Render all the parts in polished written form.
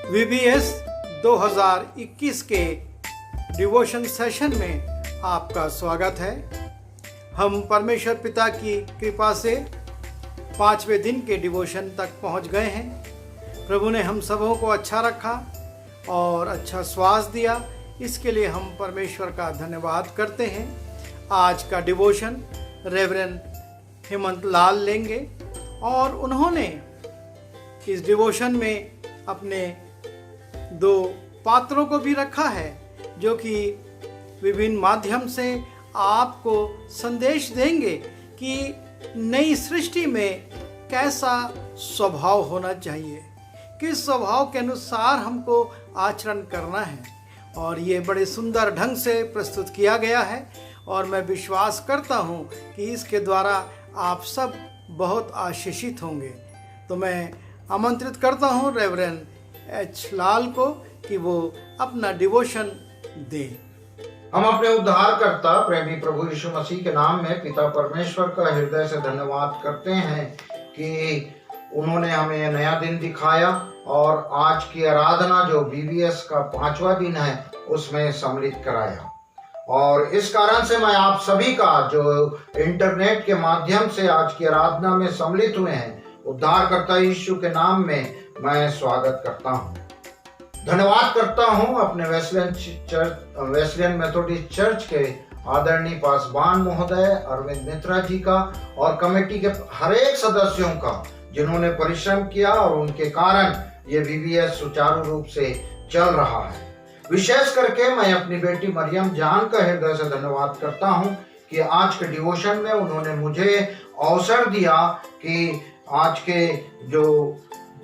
VBS 2021 के devotion session में आपका स्वागत है। हम परमेश्वर पिता की कृपा से 5वें दिन के डिवोशन तक पहुंच गए हैं। प्रभु ने हम सबों को अच्छा रखा और अच्छा श्वास दिया, इसके लिए हम परमेश्वर का धन्यवाद करते हैं। आज का डिवोशन रेवरेंड हेमंत लाल लेंगे और उन्होंने इस डिवोशन में अपने 2 पात्रों को भी रखा है जो कि विभिन्न माध्यम से आपको संदेश देंगे कि नई सृष्टि में कैसा स्वभाव होना चाहिए, किस स्वभाव के अनुसार हमको आचरण करना है। और ये बड़े सुंदर ढंग से प्रस्तुत किया गया है और मैं विश्वास करता हूँ कि इसके द्वारा आप सब बहुत आशीषित होंगे। तो मैं आमंत्रित करता हूँ रेवरेंड एच लाल को कि वो अपना डिवोशन दे। हम अपने उद्धारकर्ता प्रेमी प्रभु यीशु मसीह के नाम में पिता परमेश्वर का हृदय से धन्यवाद करते हैं कि उन्होंने हमें यह नया दिन दिखाया और आज की आराधना जो VBS का 5वां दिन है उसमें सम्मिलित कराया। और इस कारण से मैं आप सभी का जो इंटरनेट के माध्यम से आज की आराधना में सम्मिलित हुए हैं, उद्धारकर्ता यीशु के नाम में मैं स्वागत करता हूं। धन्यवाद करता हूं अपने वेस्लियन मेथोडिस्ट चर्च के आदरणीय पासवान महोदय अरविंद मित्रा जी का और कमेटी के हर एक सदस्यों का जिन्होंने परिश्रम किया और उनके कारण ये VBS सुचारू रूप से चल रहा है। विशेष करके मैं अपनी बेटी मरियम जान का हृदय से धन्यवाद करता हूं कि आज के डिवोशन में उन्होंने मुझे अवसर दिया कि आज के जो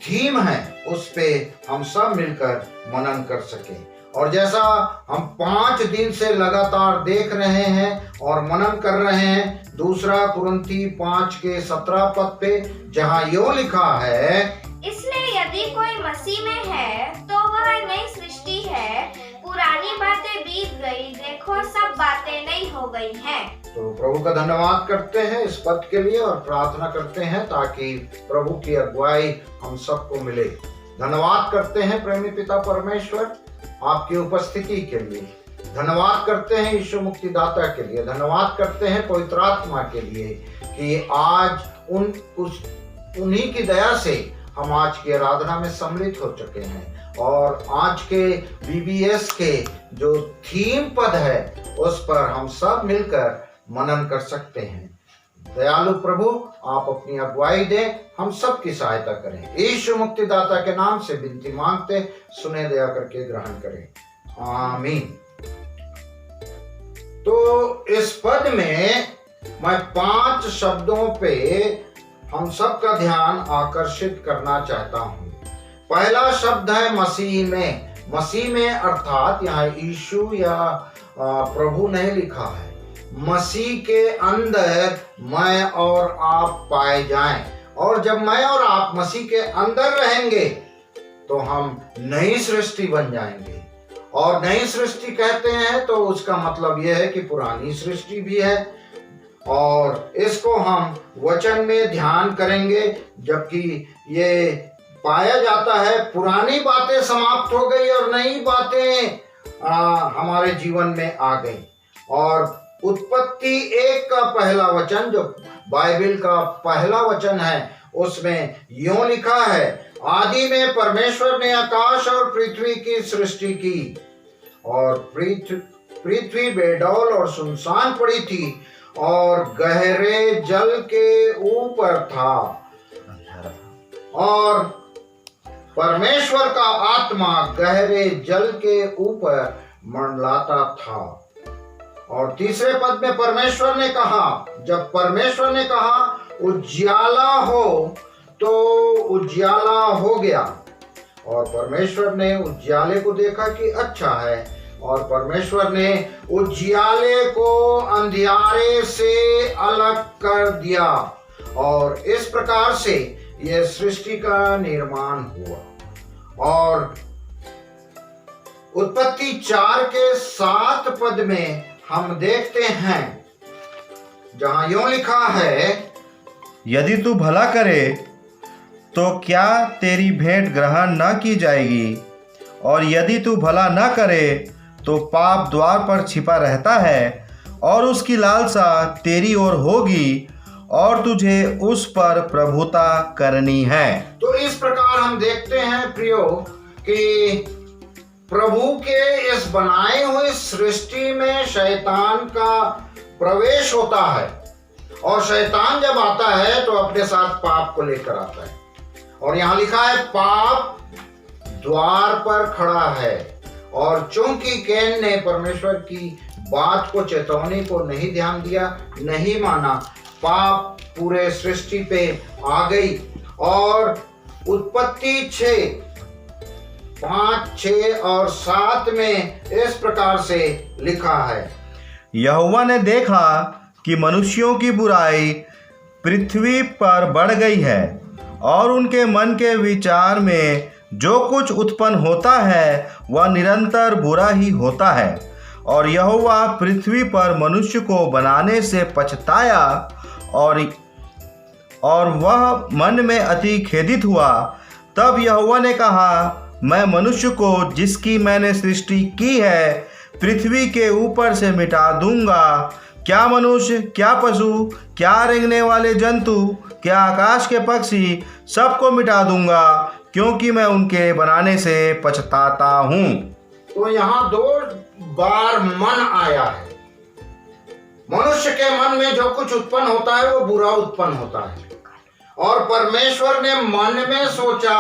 थीम है उस पे हम सब मिलकर मनन कर सकें। और जैसा हम 5 दिन से लगातार देख रहे हैं और मनन कर रहे हैं 2 कुरिन्थी 5:17 पद पे, जहां यो लिखा है, इसलिए यदि कोई मसीह में है तो वह नई सृष्टि है, पुरानी बातें बीत गई, देखो सब बातें नई हो गई हैं। तो प्रभु का धन्यवाद करते हैं इस पद के लिए और प्रार्थना करते हैं ताकि प्रभु की अगुवाई हम सबको मिले। धन्यवाद करते हैं प्रेमी पिता परमेश्वर आपकी उपस्थिति के लिए। धन्यवाद करते हैं यीशु मुक्तिदाता के लिए। धन्यवाद करते हैं पवित्र आत्मा के लिए कि आज उन्हीं की दया से हम आज की आराधना में सम्मिलित हो चुके हैं। और आज के VBS के जो थीम पद है उस पर हम सब मिलकर मनन कर सकते हैं। दयालु प्रभु आप अपनी अगुवाई दें, हम सब की सहायता करें। यीशु मुक्तिदाता के नाम से विनती मांगते, सुने दया करके ग्रहण करें, आमीन। तो इस पद में मैं 5 शब्दों पे हम सब का ध्यान आकर्षित करना चाहता हूं। पहला शब्द है मसीह में। मसीह में अर्थात यहाँ यीशु या प्रभु नहीं लिखा है, मसीह के अंदर मैं और आप पाए जाएं। और जब मैं और आप मसीह के अंदर रहेंगे तो हम नई सृष्टि बन जाएंगे। और नई सृष्टि कहते हैं तो उसका मतलब यह है कि पुरानी सृष्टि भी है। और इसको हम वचन में ध्यान करेंगे, जबकि ये पाया जाता है पुरानी बातें समाप्त हो गई और नई बातें हमारे जीवन में आ गई। और उत्पत्ति 1 का पहला वचन जो बाइबल का पहला वचन है उसमें यूं लिखा है, आदि में परमेश्वर ने आकाश और पृथ्वी की सृष्टि की और पृथ्वी बेडौल और सुनसान पड़ी थी और गहरे जल के ऊपर था और परमेश्वर का आत्मा गहरे जल के ऊपर मंडलाता था। और तीसरे पद में परमेश्वर ने कहा, जब परमेश्वर ने कहा उजियाला हो तो उजियाला हो गया। और परमेश्वर ने उजियाले को देखा कि अच्छा है और परमेश्वर ने उजियाले को अंधियारे से अलग कर दिया। और इस प्रकार से यह सृष्टि का निर्माण हुआ। और उत्पत्ति 4 के 7 पद में हम देखते हैं जहां यूं लिखा है, यदि तू भला करे तो क्या तेरी भेंट ग्रहण न की जाएगी? और यदि तू भला न करे तो पाप द्वार पर छिपा रहता है और उसकी लालसा तेरी ओर होगी और तुझे उस पर प्रभुता करनी है। तो इस प्रकार हम देखते हैं प्रियो कि प्रभु के इस बनाए हुए सृष्टि में शैतान का प्रवेश होता है और शैतान जब आता है तो अपने साथ पाप को लेकर आता है। और यहाँ लिखा है पाप द्वार पर खड़ा है। और चूंकि कैन ने परमेश्वर की बात को, चेतावनी को नहीं ध्यान दिया, नहीं माना, पाप पूरे सृष्टि पे आ गई। और उत्पत्ति 5, 6 और 7 में इस प्रकार से लिखा है, यहोवा ने देखा कि मनुष्यों की बुराई पृथ्वी पर बढ़ गई है और उनके मन के विचार में जो कुछ उत्पन्न होता है वह निरंतर बुरा ही होता है। और यहोवा पृथ्वी पर मनुष्य को बनाने से पछताया और वह मन में अति खेदित हुआ। तब यहोवा ने कहा, मैं मनुष्य को जिसकी मैंने सृष्टि की है पृथ्वी के ऊपर से मिटा दूंगा। क्या मनुष्य, क्या पशु, क्या रेंगने वाले जंतु, क्या आकाश के पक्षी, सबको मिटा दूंगा, क्योंकि मैं उनके बनाने से पछताता हूँ। तो यहाँ 2 बार मन आया है। मनुष्य के मन में जो कुछ उत्पन्न होता है वो बुरा उत्पन्न होता है और परमेश्वर ने मन में सोचा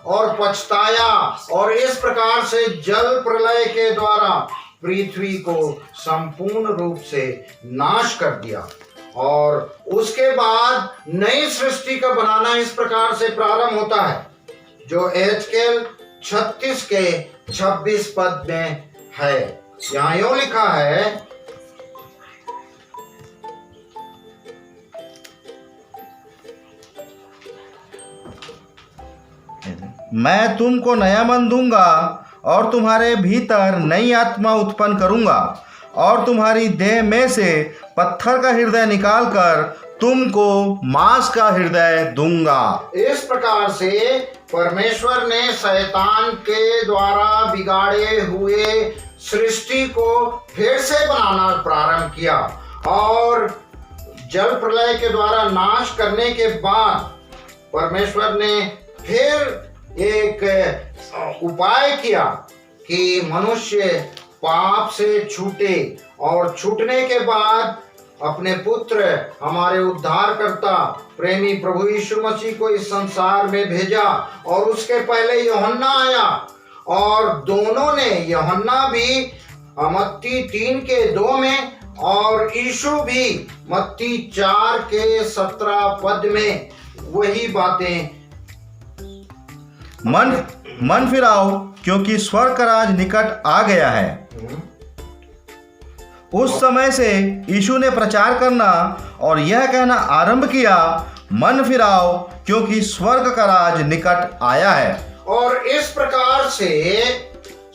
और पछताया और इस प्रकार से जल प्रलय के द्वारा पृथ्वी को संपूर्ण रूप से नाश कर दिया। और उसके बाद नई सृष्टि का बनाना इस प्रकार से प्रारंभ होता है जो एहजकेल 36 के 26 पद में है। यहाँ यूं लिखा है, मैं तुमको नया मन दूंगा और तुम्हारे भीतर नई आत्मा उत्पन्न करूंगा और तुम्हारी देह में से पत्थर का हृदय निकालकर तुमको मांस का हृदय दूंगा। इस प्रकार से परमेश्वर ने शैतान के द्वारा बिगाड़े हुए सृष्टि को फिर से बनाना प्रारंभ किया और जल प्रलय के द्वारा नाश करने के बाद परमेश्वर ने फिर एक उपाय किया कि मनुष्य पाप से छूटे और छूटने के बाद अपने पुत्र, हमारे उद्धारकर्ता प्रेमी प्रभु यीशु मसीह को इस संसार में भेजा। और उसके पहले यूहन्ना आया और दोनों ने, यूहन्ना भी मत्ती 3 के 2 में और यीशु भी मत्ती 4 के 17 पद में वही बातें, मन फिराओ क्योंकि स्वर्ग का राज निकट आ गया है। उस समय से यीशु ने प्रचार करना और यह कहना आरंभ किया, मन फिराओ क्योंकि स्वर्ग का राज निकट आया है। और इस प्रकार से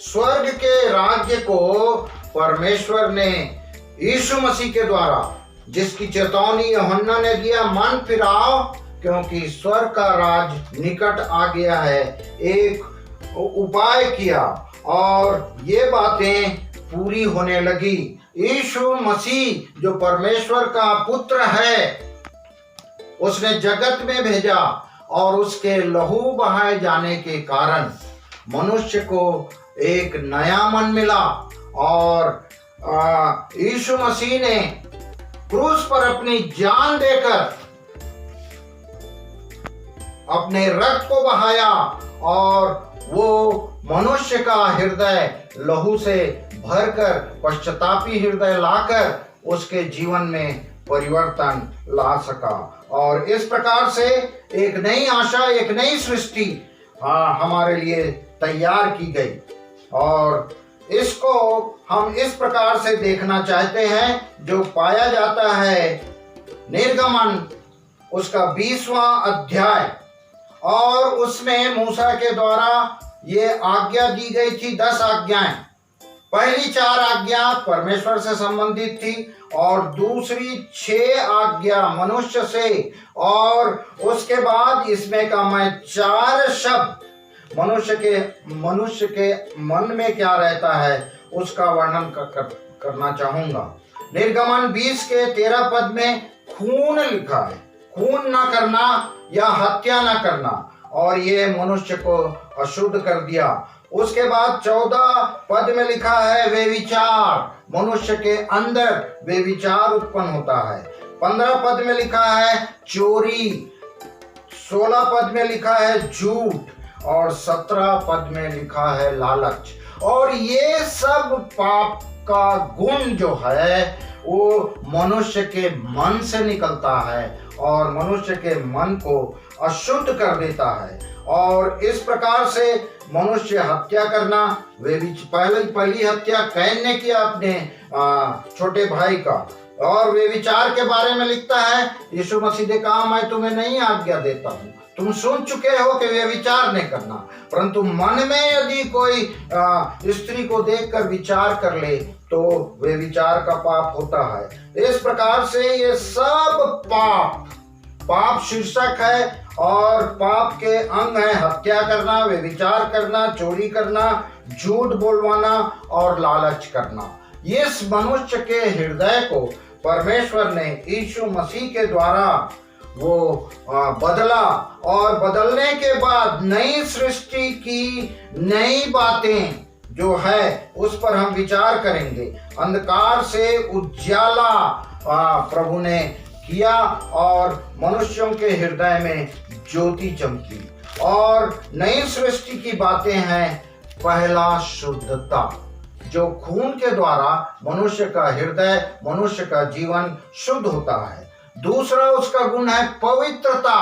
स्वर्ग के राज्य को परमेश्वर ने यीशु मसीह के द्वारा, जिसकी चेतावनी यूहन्ना ने दिया, मन फिराओ क्योंकि स्वर्ग का राज निकट आ गया है, एक उपाय किया और ये बातें पूरी होने लगी। यीशु मसीह जो परमेश्वर का पुत्र है, उसने जगत में भेजा और उसके लहू बहाए जाने के कारण मनुष्य को एक नया मन मिला और यीशु मसीह ने क्रूस पर अपनी जान देकर अपने रक्त को बहाया और वो मनुष्य का हृदय लहू से भरकर, पश्चातापी हृदय लाकर उसके जीवन में परिवर्तन ला सका। और इस प्रकार से एक नई आशा, एक नई सृष्टि हमारे लिए तैयार की गई। और इसको हम इस प्रकार से देखना चाहते हैं, जो पाया जाता है निर्गमन उसका 20वां अध्याय, और उसमें मूसा के द्वारा ये आज्ञा दी गई थी, 10 आज्ञाएं। पहली 4 आज्ञा परमेश्वर से संबंधित थी और दूसरी 6 आज्ञा मनुष्य से, और उसके बाद इसमें का मैं 4 शब्द मनुष्य के मन में क्या रहता है उसका वर्णन करना चाहूंगा। निर्गमन 20 के 13 पद में खून लिखा है, खून ना करना या हत्या ना करना, और ये मनुष्य को अशुद्ध कर दिया। उसके बाद 14 पद में लिखा है वे विचार, मनुष्य के अंदर वे विचार उत्पन्न होता है। 15 पद में लिखा है चोरी, 16 पद में लिखा है झूठ, और 17 पद में लिखा है लालच। और ये सब पाप का गुण जो है वो मनुष्य के मन से निकलता है और मनुष्य के मन को अशुद्ध कर देता है। और इस प्रकार से मनुष्य हत्या करना, वे पहली हत्या कैन ने किया अपने छोटे भाई का, और वे विचार के बारे में लिखता है यीशु मसीह ने कहा मैं तुम्हें नहीं आज्ञा देता हूँ, तुम सुन चुके हो कि वे विचार नहीं करना, परंतु मन में यदि कोई स्त्री को देखकर विचार कर ले तो वे विचार का पाप होता है। इस प्रकार से ये सब पाप शीर्षक है, और पाप के अंग है हत्या करना, वे विचार करना, चोरी करना, झूठ बोलवाना और लालच करना। इस मनुष्य के हृदय को परमेश्वर ने यीशु मसीह के द्वारा वो बदला, और बदलने के बाद नई सृष्टि की नई बातें जो है उस पर हम विचार करेंगे। अंधकार से उजाला प्रभु ने किया और मनुष्यों के हृदय में ज्योति चमकी, और नई सृष्टि की बातें हैं पहला शुद्धता, जो खून के द्वारा मनुष्य का हृदय, मनुष्य का जीवन शुद्ध होता है। दूसरा उसका गुण है पवित्रता,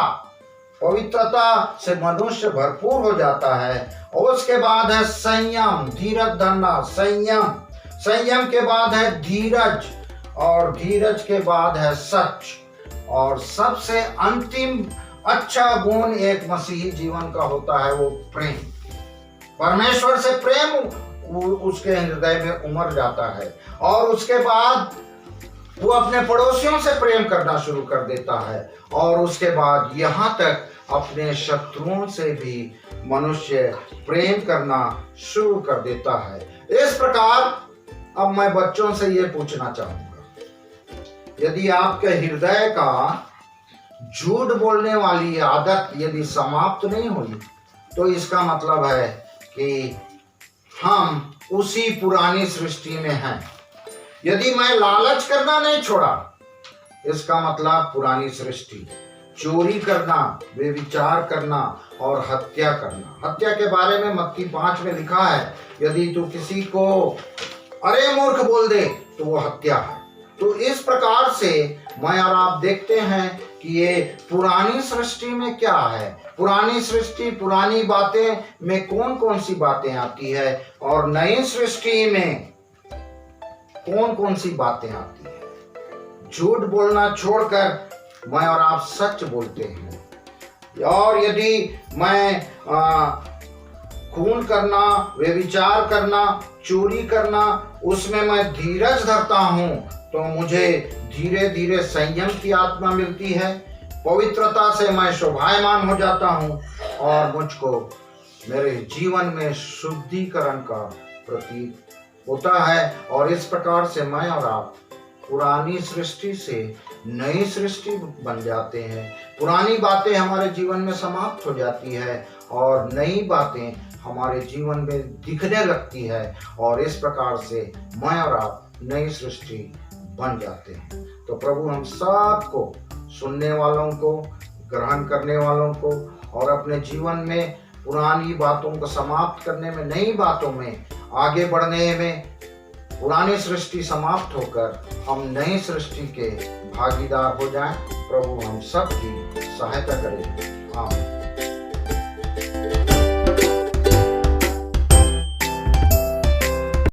पवित्रता से मनुष्य भरपूर हो जाता है। और उसके बाद है संयम, धीरज धरना, संयम के बाद है धीरज, और धीरज के बाद है सच, और सबसे अंतिम अच्छा गुण एक मसीही जीवन का होता है वो प्रेम। परमेश्वर से प्रेम उसके हृदय में उमड़ जाता है, और उसके बाद वो अपने पड़ोसियों से प्रेम करना शुरू कर देता है, और उसके बाद यहाँ तक अपने शत्रुओं से भी मनुष्य प्रेम करना शुरू कर देता है। इस प्रकार अब मैं बच्चों से ये पूछना चाहूंगा, यदि आपके हृदय का झूठ बोलने वाली आदत यदि समाप्त नहीं हुई तो इसका मतलब है कि हम उसी पुरानी सृष्टि में हैं। यदि मैं लालच करना नहीं छोड़ा, इसका मतलब पुरानी सृष्टि, चोरी करना, व्यभिचार करना और हत्या करना। हत्या के बारे में मत्ती 5 में लिखा है यदि तू किसी को अरे मूर्ख बोल दे तो वो हत्या है। तो इस प्रकार से मैं और आप देखते हैं कि ये पुरानी सृष्टि में क्या है, पुरानी सृष्टि, पुरानी बातें में कौन कौन सी बातें आती है, और नई सृष्टि में कौन कौन सी बातें आती है। झूठ बोलना छोड़कर मैं और आप सच बोलते हैं, और यदि मैं खून करना, व्यभिचार करना, चोरी करना, उसमें मैं धीरज धरता हूं तो मुझे धीरे धीरे संयम की आत्मा मिलती है, पवित्रता से मैं शोभायमान हो जाता हूं, और मुझको मेरे जीवन में शुद्धिकरण का प्रतीक होता है। और इस प्रकार से मैं और आप पुरानी सृष्टि से नई सृष्टि बन जाते हैं। पुरानी बातें हमारे जीवन में समाप्त हो जाती है और नई बातें हमारे जीवन में दिखने लगती है, और इस प्रकार से मैं और आप नई सृष्टि बन जाते हैं। तो प्रभु हम सबको, सुनने वालों को, ग्रहण करने वालों को, और अपने जीवन में पुरानी बातों को समाप्त करने में, नई बातों में आगे बढ़ने में, पुरानी सृष्टि समाप्त होकर हम नई सृष्टि के भागीदार हो जाएं। प्रभु हम सब की सहायता करें। आमीन।